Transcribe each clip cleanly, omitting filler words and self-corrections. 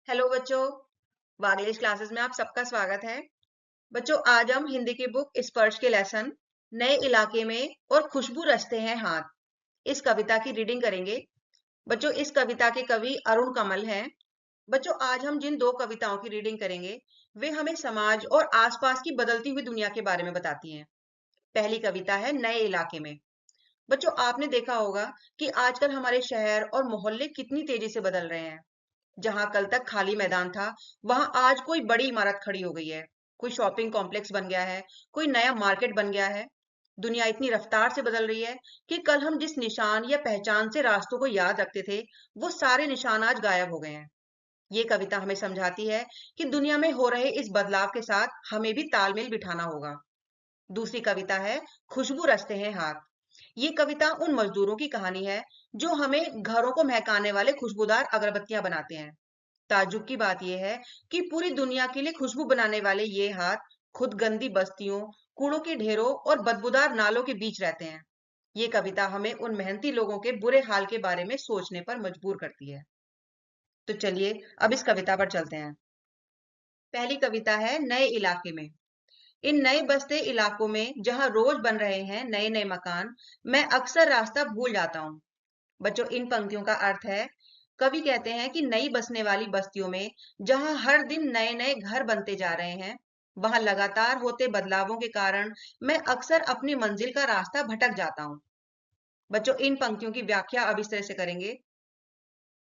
Hello बच्चों। वागलेश classes में आप सबका स्वागत है। बच्चों, आज हम हिंदी की बुक स्पर्श के लेसन नए इलाके में और खुशबू रचते हैं हाथ, इस कविता की रीडिंग करेंगे। बच्चों, इस कविता के कवि अरुण कमल हैं। बच्चों, आज हम जिन दो कविताओं की रीडिंग करेंगे वे हमें समाज और आसपास की बदलती हुई दुनिया के बारे में बताती हैं। पहली कविता है नए इलाके में। बच्चों, आपने देखा होगा कि आजकल हमारे शहर और मोहल्ले कितनी तेजी से बदल रहे हैं। जहां कल तक खाली मैदान था, वहां आज कोई बड़ी इमारत खड़ी हो गई है, कोई शॉपिंग कॉम्प्लेक्स बन गया है, कोई नया मार्केट बन गया है। दुनिया इतनी रफ्तार से बदल रही है कि कल हम जिस निशान या पहचान से रास्तों को याद रखते थे, वो सारे निशान आज गायब हो गए हैं। ये कविता हमें समझाती है कि दुनिया में हो रहे इस बदलाव के साथ हमें भी तालमेल बिठाना होगा। दूसरी कविता है खुशबू रचते हैं हाथ। ये कविता उन मजदूरों की कहानी है जो हमें घरों को महकाने वाले खुशबूदार अगरबत्तियां बनाते हैं। ताज्जुब की बात यह है कि पूरी दुनिया के लिए खुशबू बनाने वाले ये हाथ खुद गंदी बस्तियों, कूड़ों के ढेरों और बदबूदार नालों के बीच रहते हैं। ये कविता हमें उन मेहनती लोगों के बुरे हाल के बारे में सोचने पर मजबूर करती है। तो चलिए अब इस कविता पर चलते हैं। पहली कविता है नए इलाके में। इन नए बसते इलाकों में जहां रोज बन रहे हैं नए नए मकान, मैं अक्सर रास्ता भूल जाता हूँ। बच्चों, इन पंक्तियों का अर्थ है, कवि कहते हैं कि नई बसने वाली बस्तियों में जहां हर दिन नए नए घर बनते जा रहे हैं, वहां लगातार होते बदलावों के कारण मैं अक्सर अपनी मंजिल का रास्ता भटक जाता हूँ। बच्चों, इन पंक्तियों की व्याख्या अब इस तरह से करेंगे।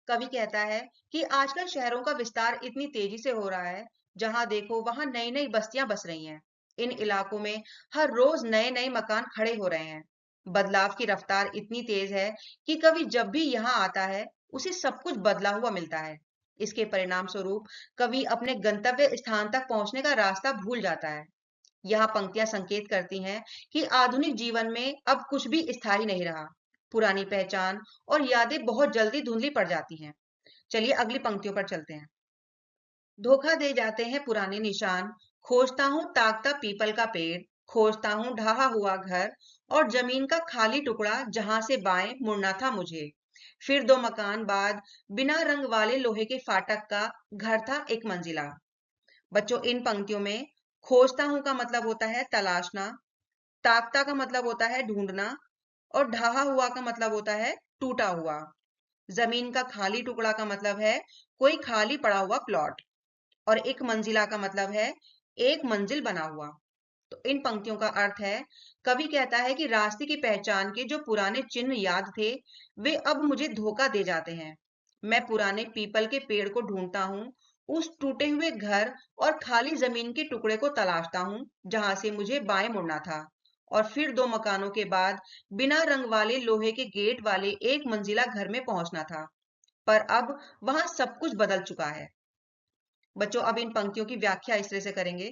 कवि कहता है कि आजकल शहरों का विस्तार इतनी तेजी से हो रहा है, जहां देखो वहां नई नई बस्तियां बस रही हैं। इन इलाकों में हर रोज नए नए मकान खड़े हो रहे हैं। बदलाव की रफ्तार इतनी तेज है कि कवि जब भी यहाँ आता है, उसे सब कुछ बदला हुआ मिलता है। इसके परिणाम स्वरूप कवि अपने गंतव्य स्थान तक पहुंचने का रास्ता भूल जाता है। यहाँ पंक्तियां संकेत करती हैं कि आधुनिक जीवन में अब कुछ भी स्थायी नहीं रहा। पुरानी पहचान और यादें बहुत जल्दी धुंधली पड़ जाती हैं। चलिए अगली पंक्तियों पर चलते हैं। धोखा दे जाते हैं पुराने निशान, खोजता हूँ ताकता पीपल का पेड़, खोजता हूँ ढहा हुआ घर और जमीन का खाली टुकड़ा जहां से बाएं मुड़ना था मुझे। फिर दो मकान बाद बिना रंग वाले लोहे के फाटक का घर था एक मंजिला। बच्चों, इन पंक्तियों में खोजता हूं का मतलब होता है तलाशना, ताकता का मतलब होता है ढूंढना और ढहा हुआ का मतलब होता है टूटा हुआ। जमीन का खाली टुकड़ा का मतलब है कोई खाली पड़ा हुआ प्लॉट और एक मंजिला का मतलब है एक मंजिल बना हुआ। तो इन पंक्तियों का अर्थ है, कवि कहता है कि रास्ते की पहचान के जो पुराने चिन्ह याद थे, वे अब मुझे धोखा दे जाते हैं। मैं पुराने पीपल के पेड़ को ढूंढता हूँ, उस टूटे हुए घर और खाली जमीन के टुकड़े को तलाशता हूँ जहां से मुझे बाएं मुड़ना था। और फिर दो मकानों के बाद बिना रंग वाले लोहे के गेट वाले एक मंजिला घर में पहुंचना था। पर अब वहां सब कुछ बदल चुका है। बच्चों, अब इन पंक्तियों की व्याख्या इस तरह से करेंगे।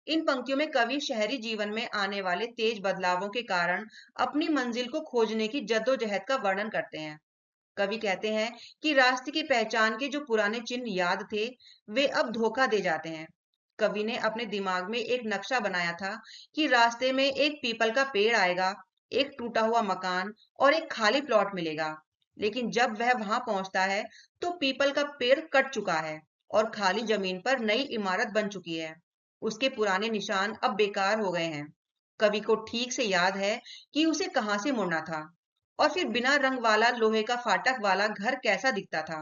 इन पंक्तियों में कवि शहरी जीवन में आने वाले तेज बदलावों के कारण अपनी मंजिल को खोजने की जद्दोजहद का वर्णन करते हैं। कवि कहते हैं कि रास्ते की पहचान के जो पुराने चिन्ह याद थे, वे अब धोखा दे जाते हैं। कवि ने अपने दिमाग में एक नक्शा बनाया था कि रास्ते में एक पीपल का पेड़ आएगा, एक टूटा हुआ मकान और एक खाली प्लॉट मिलेगा। लेकिन जब वह वहां पहुंचता है, तो पीपल का पेड़ कट चुका है और खाली जमीन पर नई इमारत बन चुकी है। उसके पुराने निशान अब बेकार हो गए हैं। कवि को ठीक से याद है कि उसे कहां से मुड़ना था और फिर बिना रंग वाला लोहे का फाटक वाला घर कैसा दिखता था।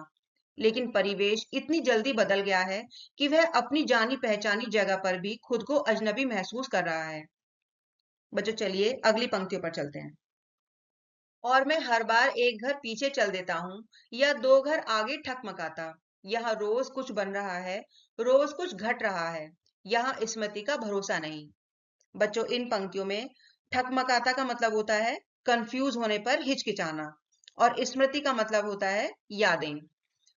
लेकिन परिवेश इतनी जल्दी बदल गया है कि वह अपनी जानी पहचानी जगह पर भी खुद को अजनबी महसूस कर रहा है। बच्चों, चलिए अगली पंक्तियों पर चलते हैं। और मैं हर बार एक घर पीछे चल देता हूँ या दो घर आगे ठकमकाता। यहाँ रोज कुछ बन रहा है, रोज कुछ घट रहा है। यहाँ स्मृति का भरोसा नहीं। बच्चों, इन पंक्तियों में ठकमकाता का मतलब होता है कंफ्यूज होने पर हिचकिचाना और स्मृति का मतलब होता है यादें।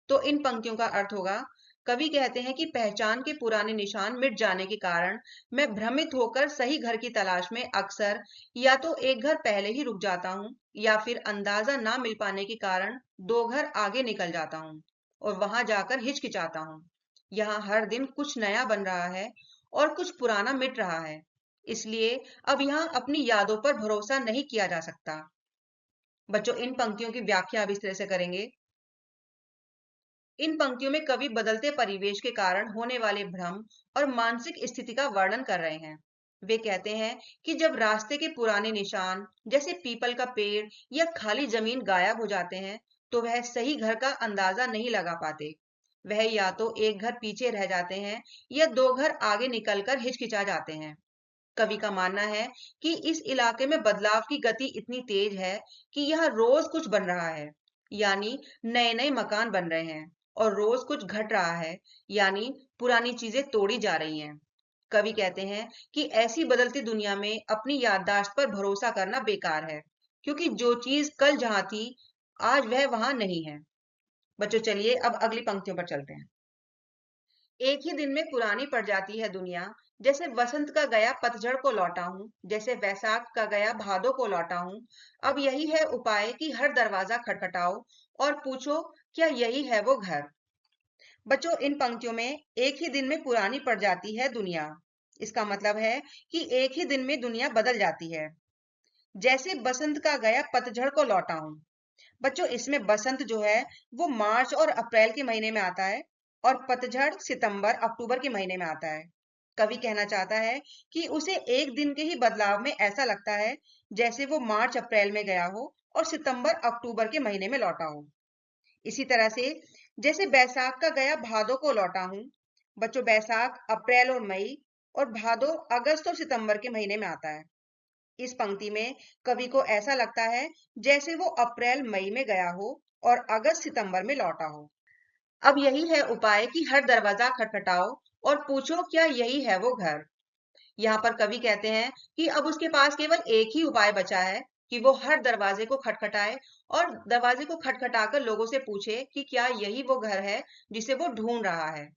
तो इन पंक्तियों का अर्थ होगा, कवि कहते हैं कि पहचान के पुराने निशान मिट जाने के कारण मैं भ्रमित होकर सही घर की तलाश में अक्सर या तो एक घर पहले ही रुक जाता हूँ या फिर अंदाजा ना मिल पाने के कारण दो घर आगे निकल जाता हूँ और वहां जाकर हिचकिचाता हूँ। यहाँ हर दिन कुछ नया बन रहा है और कुछ पुराना मिट रहा है, इसलिए अब यहाँ अपनी यादों पर भरोसा नहीं किया जा सकता। बच्चों, इन पंक्तियों की व्याख्या अब इस तरह से करेंगे। इन पंक्तियों में कवि बदलते परिवेश के कारण होने वाले भ्रम और मानसिक स्थिति का वर्णन कर रहे हैं। वे कहते हैं कि जब रास्ते के पुराने निशान जैसे पीपल का पेड़ या खाली जमीन गायब हो जाते हैं, तो वह सही घर का अंदाजा नहीं लगा पाते। वह या तो एक घर पीछे रह जाते हैं या दो घर आगे निकलकर हिचकिचा जाते हैं। कवि का मानना है कि इस इलाके में बदलाव की गति इतनी तेज है कि यहाँ रोज कुछ बन रहा है, यानी नए नए मकान बन रहे हैं, और रोज कुछ घट रहा है, यानी पुरानी चीजें तोड़ी जा रही हैं। कवि कहते हैं कि ऐसी बदलती दुनिया में अपनी याददाश्त पर भरोसा करना बेकार है, क्योंकि जो चीज कल जहां थी, आज वह वहां नहीं है। बच्चों, चलिए अब अगली पंक्तियों पर चलते हैं। एक ही दिन में पुरानी पड़ जाती है दुनिया, जैसे वसंत का गया पतझड़ को लौटा हूँ, जैसे वैशाख का गया भादों को लौटा हूँ। अब यही है उपाय कि हर दरवाजा खटखटाओ और पूछो, क्या यही है वो घर। बच्चों, इन पंक्तियों में एक ही दिन में पुरानी पड़ जाती है दुनिया, इसका मतलब है कि एक ही दिन में दुनिया बदल जाती है। जैसे बसंत का गया पतझड़ को लौटा हूँ। बच्चों, इसमें बसंत जो है वो मार्च और अप्रैल के महीने में आता है, और पतझड़ सितंबर अक्टूबर के महीने में आता है। कवि कहना चाहता है कि उसे एक दिन के ही बदलाव में ऐसा लगता है जैसे वो मार्च अप्रैल में गया हो और सितंबर अक्टूबर के महीने में लौटा हो। इसी तरह से जैसे बैसाख का गया भादों को लौटा हूँ। बच्चों, बैसाख अप्रैल और मई, और भादों अगस्त और सितंबर के महीने में आता है। इस पंक्ति में कवि को ऐसा लगता है जैसे वो अप्रैल मई में गया हो और अगस्त सितंबर में लौटा हो। अब यही है उपाय कि हर दरवाजा खटखटाओ और पूछो, क्या यही है वो घर। यहाँ पर कवि कहते हैं कि अब उसके पास केवल एक ही उपाय बचा है कि वो हर दरवाजे को खटखटाए और दरवाजे को खटखटाकर लोगों से पूछे कि क्या यही वो घर है जिसे वो ढूंढ रहा है।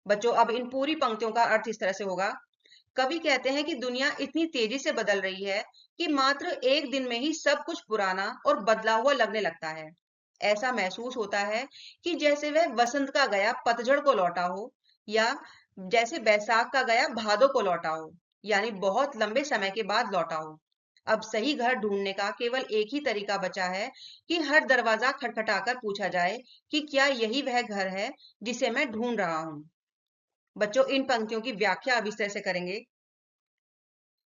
बच्चों, अब इन पूरी पंक्तियों का अर्थ इस तरह से होगा। कवि कहते हैं कि दुनिया इतनी तेजी से बदल रही है कि मात्र एक दिन में ही सब कुछ पुराना और बदला हुआ लगने लगता है। ऐसा महसूस होता है कि जैसे वह वसंत का गया पतझड़ को लौटा हो, या जैसे बैसाख का गया भादों को लौटा हो, यानी बहुत लंबे समय के बाद लौटा हो। अब सही घर ढूंढने का केवल एक ही तरीका बचा है कि हर दरवाजा खटखटाकर पूछा जाए कि क्या यही वह घर है जिसे मैं ढूंढ रहा हूँ। बच्चों, इन पंक्तियों की व्याख्या अब इस तरह से करेंगे।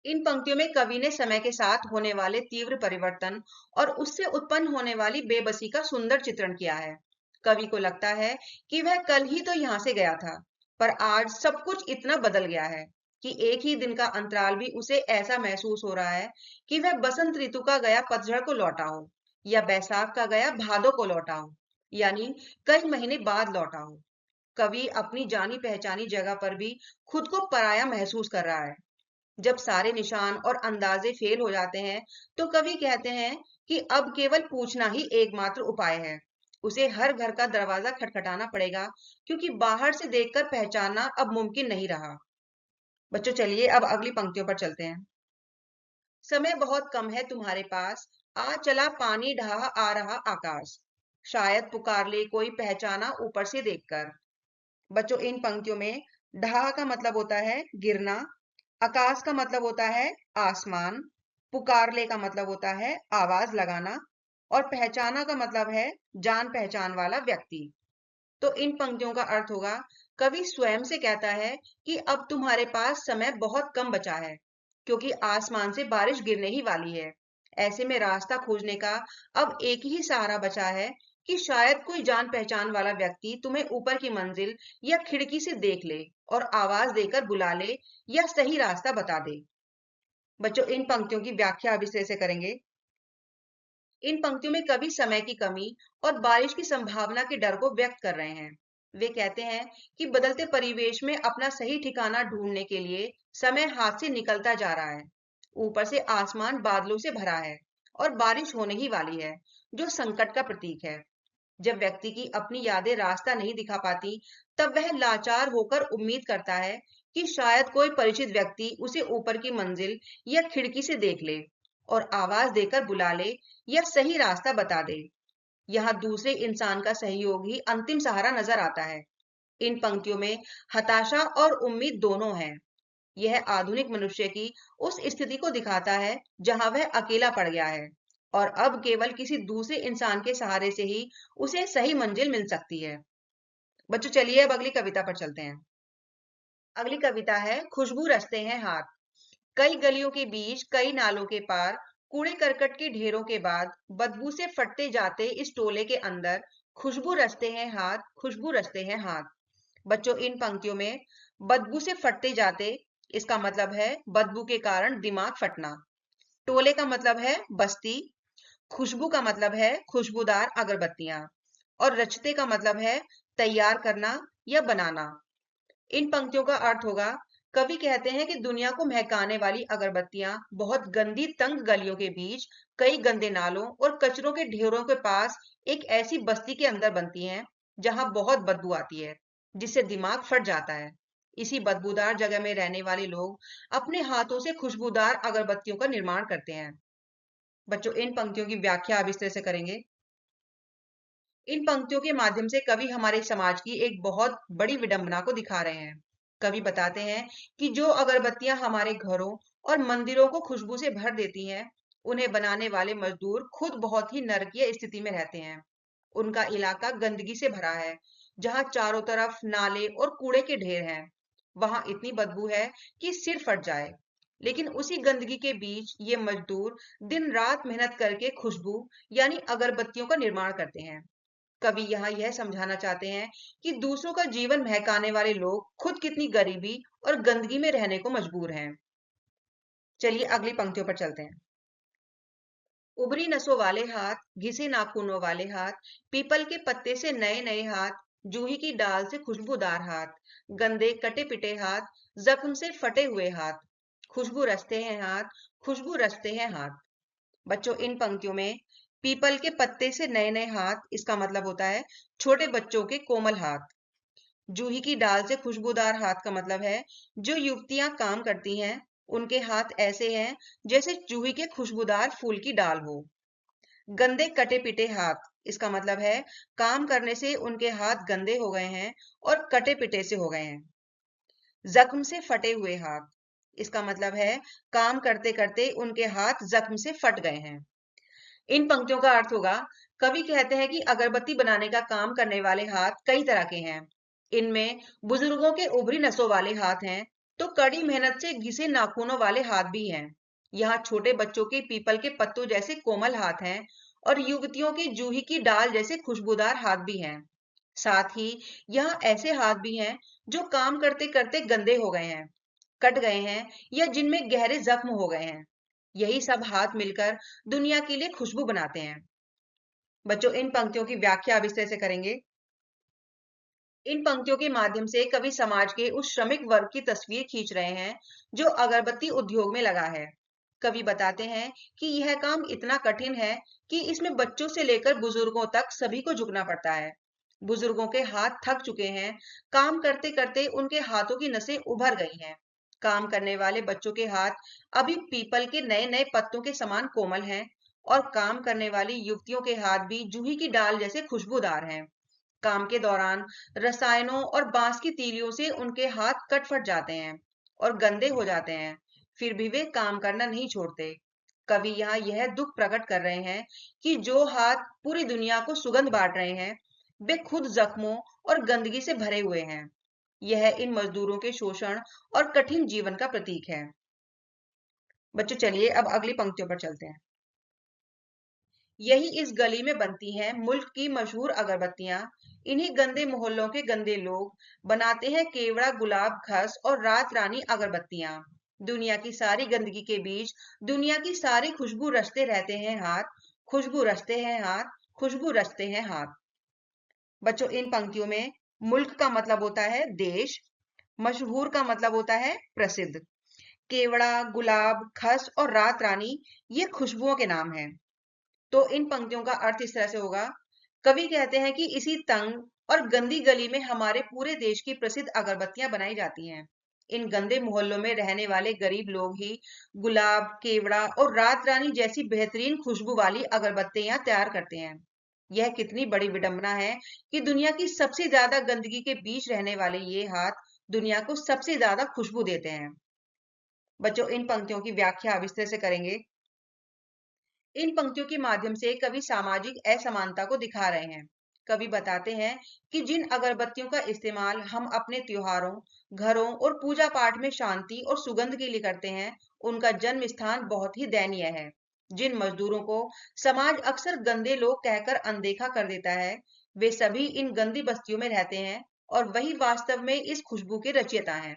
इन पंक्तियों में कवि ने समय के साथ होने वाले तीव्र परिवर्तन और उससे उत्पन्न होने वाली बेबसी का सुंदर चित्रण किया है। कवि को लगता है कि वह कल ही तो यहाँ से गया था, पर आज सब कुछ इतना बदल गया है कि एक ही दिन का अंतराल भी उसे ऐसा महसूस हो रहा है कि वह बसंत ऋतु का गया पतझड़ को लौटा हो, या बैसाख का गया भादों को लौटा हो, यानी कई महीने बाद लौटा हो। कवि अपनी जानी पहचानी जगह पर भी खुद को पराया महसूस कर रहा है। जब सारे निशान और अंदाजे फेल हो जाते हैं, तो कवि कहते हैं कि अब केवल पूछना ही एकमात्र उपाय है। उसे हर घर का दरवाजा खटखटाना पड़ेगा, क्योंकि बाहर से देखकर पहचानना अब मुमकिन नहीं रहा। बच्चों, चलिए अब अगली पंक्तियों पर चलते हैं। समय बहुत कम है तुम्हारे पास, आ चला पानी ढहा आ रहा आकाश, शायद पुकार ले कोई पहचाना ऊपर से देखकर। बच्चों, इन पंक्तियों में ढहा का मतलब होता है गिरना, आकाश का मतलब होता है आसमान, पुकारले का मतलब होता है आवाज लगाना, और पहचाना का मतलब है जान पहचान वाला व्यक्ति। तो इन पंक्तियों का अर्थ होगा, कवि स्वयं से कहता है कि अब तुम्हारे पास समय बहुत कम बचा है, क्योंकि आसमान से बारिश गिरने ही वाली है। ऐसे में रास्ता खोजने का अब एक ही सहारा बचा है कि शायद कोई जान पहचान वाला व्यक्ति तुम्हें ऊपर की मंजिल या खिड़की से देख ले और आवाज देकर बुला ले या सही रास्ता बता दे। बच्चों, इन पंक्तियों की व्याख्या अब इस तरह से करेंगे। इन पंक्तियों में कवि समय की कमी और बारिश की संभावना के डर को व्यक्त कर रहे हैं। वे कहते हैं कि बदलते परिवेश में अपना सही ठिकाना ढूंढने के लिए समय हाथ से निकलता जा रहा है। ऊपर से आसमान बादलों से भरा है और बारिश होने ही वाली है, जो संकट का प्रतीक है। जब व्यक्ति की अपनी यादें रास्ता नहीं दिखा पाती, तब वह लाचार होकर उम्मीद करता है कि शायद कोई परिचित व्यक्ति उसे ऊपर की मंजिल या खिड़की से देख ले और आवाज देकर बुला ले या सही रास्ता बता दे। यहाँ दूसरे इंसान का सहयोग ही अंतिम सहारा नजर आता है। इन पंक्तियों में हताशा और उम्मीद दोनों हैं। यह आधुनिक मनुष्य की उस स्थिति को दिखाता है जहां वह अकेला पड़ गया है और अब केवल किसी दूसरे इंसान के सहारे से ही उसे सही मंजिल मिल सकती है। बच्चों चलिए अब अगली कविता पर चलते हैं। अगली कविता है खुशबू रचते हैं हाथ। कई गलियों के बीच, कई नालों के पार, कूड़े करकट के ढेरों के बाद, बदबू से फटते जाते इस टोले के अंदर, खुशबू रचते हैं हाथ, खुशबू रचते हैं हाथ। बच्चों इन पंक्तियों में बदबू से फटते जाते, इसका मतलब है बदबू के कारण दिमाग फटना। टोले का मतलब है बस्ती। खुशबू का मतलब है खुशबूदार अगरबत्तियां। और रचते का मतलब है तैयार करना या बनाना। इन पंक्तियों का अर्थ होगा, कवि कहते हैं कि दुनिया को महकाने वाली अगरबत्तियां बहुत गंदी तंग गलियों के बीच, कई गंदे नालों और कचरों के ढेरों के पास एक ऐसी बस्ती के अंदर बनती हैं जहां बहुत बदबू आती है, जिससे दिमाग फट जाता है। इसी बदबूदार जगह में रहने वाले लोग अपने हाथों से खुशबूदार अगरबत्तियों का निर्माण करते हैं। बच्चों इन पंक्तियों की व्याख्या अब इस तरह से करेंगे। इन पंक्तियों के माध्यम से कवि हमारे समाज की एक बहुत बड़ी विडंबना को दिखा रहे हैं। कवि बताते हैं कि जो अगरबत्तियां हमारे घरों और मंदिरों को खुशबू से भर देती हैं, उन्हें बनाने वाले मजदूर खुद बहुत ही नरकीय स्थिति में रहते हैं। उनका इलाका गंदगी से भरा है, जहां चारों तरफ नाले और कूड़े के ढेर हैं। वहां इतनी बदबू है कि सिर फट जाए। लेकिन उसी गंदगी के बीच ये मजदूर दिन रात मेहनत करके खुशबू यानी अगरबत्तियों का निर्माण करते हैं। कवि यहाँ यह समझाना चाहते हैं कि दूसरों का जीवन महकाने वाले लोग खुद कितनी गरीबी और गंदगी में रहने को मजबूर हैं। चलिए अगली पंक्तियों पर चलते हैं। उभरी नसों वाले हाथ, घिसे नाखूनों वाले हाथ, पीपल के पत्ते से नए नए हाथ, जूही की डाल से खुशबूदार हाथ, गंदे कटे पिटे हाथ, जख्म से फटे हुए हाथ, खुशबू रचते हैं हाथ, खुशबू रचते हैं हाथ। बच्चों इन पंक्तियों में पीपल के पत्ते से नए नए हाथ, इसका मतलब होता है छोटे बच्चों के कोमल हाथ। जूही की डाल से खुशबूदार हाथ का मतलब है जो युवतियां काम करती हैं, उनके हाथ ऐसे हैं जैसे जूही के खुशबूदार फूल की डाल हो। गंदे कटे पिटे हाथ, इसका मतलब है काम करने से उनके हाथ गंदे हो गए हैं और कटे पिटे से हो गए हैं। जख्म से फटे हुए हाथ, इसका मतलब है काम करते करते उनके हाथ जख्म से फट गए हैं। इन पंक्तियों का अर्थ होगा, कवि कहते हैं कि अगरबत्ती बनाने का काम करने वाले हाथ कई तरह के हैं। इनमें बुजुर्गों के उभरी नसों वाले हाथ हैं, तो कड़ी मेहनत से घिसे नाखूनों वाले हाथ भी हैं। यहाँ छोटे बच्चों के पीपल के पत्तों जैसे कोमल हाथ हैं और युवतियों के जूही की डाल जैसे खुशबूदार हाथ भी हैं। साथ ही यहाँ ऐसे हाथ भी हैं जो काम करते करते गंदे हो गए हैं, कट गए हैं या जिनमें गहरे जख्म हो गए हैं। यही सब हाथ मिलकर दुनिया के लिए खुशबू बनाते हैं। बच्चों इन पंक्तियों की व्याख्या अब इस तरह से करेंगे। इन पंक्तियों के माध्यम से कवि समाज के उस श्रमिक वर्ग की तस्वीर खींच रहे हैं जो अगरबत्ती उद्योग में लगा है। कवि बताते हैं कि यह काम इतना कठिन है कि इसमें बच्चों से लेकर बुजुर्गों तक सभी को झुकना पड़ता है। बुजुर्गों के हाथ थक चुके हैं, काम करते करते उनके हाथों की नसें उभर गई हैं। काम करने वाले बच्चों के हाथ अभी पीपल के नए नए पत्तों के समान कोमल हैं और काम करने वाली युवतियों के हाथ भी जूही की डाल जैसे खुशबूदार हैं। काम के दौरान रसायनों और बांस की तीलियों से उनके हाथ कट-फट जाते हैं और गंदे हो जाते हैं, फिर भी वे काम करना नहीं छोड़ते। कवि यहाँ यह दुख प्रकट कर रहे हैं कि जो हाथ पूरी दुनिया को सुगंध बांट रहे हैं, वे खुद जख्मों और गंदगी से भरे हुए हैं। यह इन मजदूरों के शोषण और कठिन जीवन का प्रतीक है। बच्चों चलिए अब अगली पंक्तियों पर चलते हैं। यही इस गली में बनती हैं मुल्क की मशहूर अगरबत्तियां। इन्हीं गंदे मोहल्लों के गंदे लोग बनाते हैं केवड़ा, गुलाब, खस और रात रानी अगरबत्तियां। दुनिया की सारी गंदगी के बीच दुनिया की सारी खुशबू रचते रहते हैं हाथ, खुशबू रचते हैं हाथ, खुशबू रचते हैं हाथ। बच्चों इन पंक्तियों में मुल्क का मतलब होता है देश, मशहूर का मतलब होता है प्रसिद्ध। केवड़ा, गुलाब, खस और रात रानी ये खुशबुओं के नाम हैं। तो इन पंक्तियों का अर्थ इस तरह से होगा, कवि कहते हैं कि इसी तंग और गंदी गली में हमारे पूरे देश की प्रसिद्ध अगरबत्तियां बनाई जाती हैं। इन गंदे मोहल्लों में रहने वाले गरीब लोग ही गुलाब, केवड़ा और रात रानी जैसी बेहतरीन खुशबू वाली अगरबत्तियां तैयार करते हैं। यह कितनी बड़ी विडंबना है कि दुनिया की सबसे ज्यादा गंदगी के बीच रहने वाले ये हाथ दुनिया को सबसे ज्यादा खुशबू देते हैं। बच्चों इन पंक्तियों की व्याख्या अब इस तरह से करेंगे। इन पंक्तियों के माध्यम से कवि सामाजिक असमानता को दिखा रहे हैं। कवि बताते हैं कि जिन अगरबत्तियों का इस्तेमाल हम अपने त्योहारों, घरों और पूजा पाठ में शांति और सुगंध के लिए करते हैं, उनका जन्म स्थान बहुत ही दयनीय है। जिन मजदूरों को समाज अक्सर गंदे लोग कहकर अनदेखा कर देता है, वे सभी इन गंदी बस्तियों में रहते हैं और वही वास्तव में इस खुशबू के रचयिता हैं।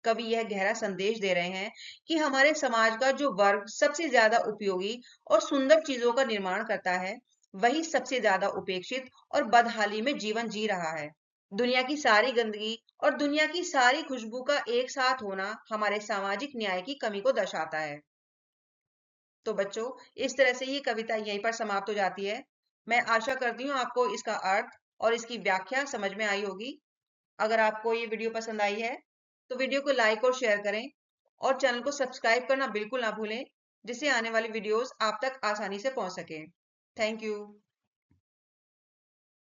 कवि यह गहरा संदेश दे रहे हैं कि हमारे समाज का जो वर्ग सबसे ज्यादा उपयोगी और सुंदर चीजों का निर्माण करता है, वही सबसे ज्यादा उपेक्षित और बदहाली में जीवन जी रहा है। दुनिया की सारी गंदगी और दुनिया की सारी खुशबू का एक साथ होना हमारे सामाजिक न्याय की कमी को दर्शाता है। तो बच्चों, इस तरह से ये कविता यहीं पर समाप्त हो जाती है। मैं आशा करती हूँ आपको इसका अर्थ और इसकी व्याख्या समझ में आई होगी। अगर आपको ये वीडियो पसंद आई है तो वीडियो को लाइक और शेयर करें और चैनल को सब्सक्राइब करना बिल्कुल ना भूलें, जिससे आने वाली वीडियोस आप तक आसानी से पहुंच सके। Thank you.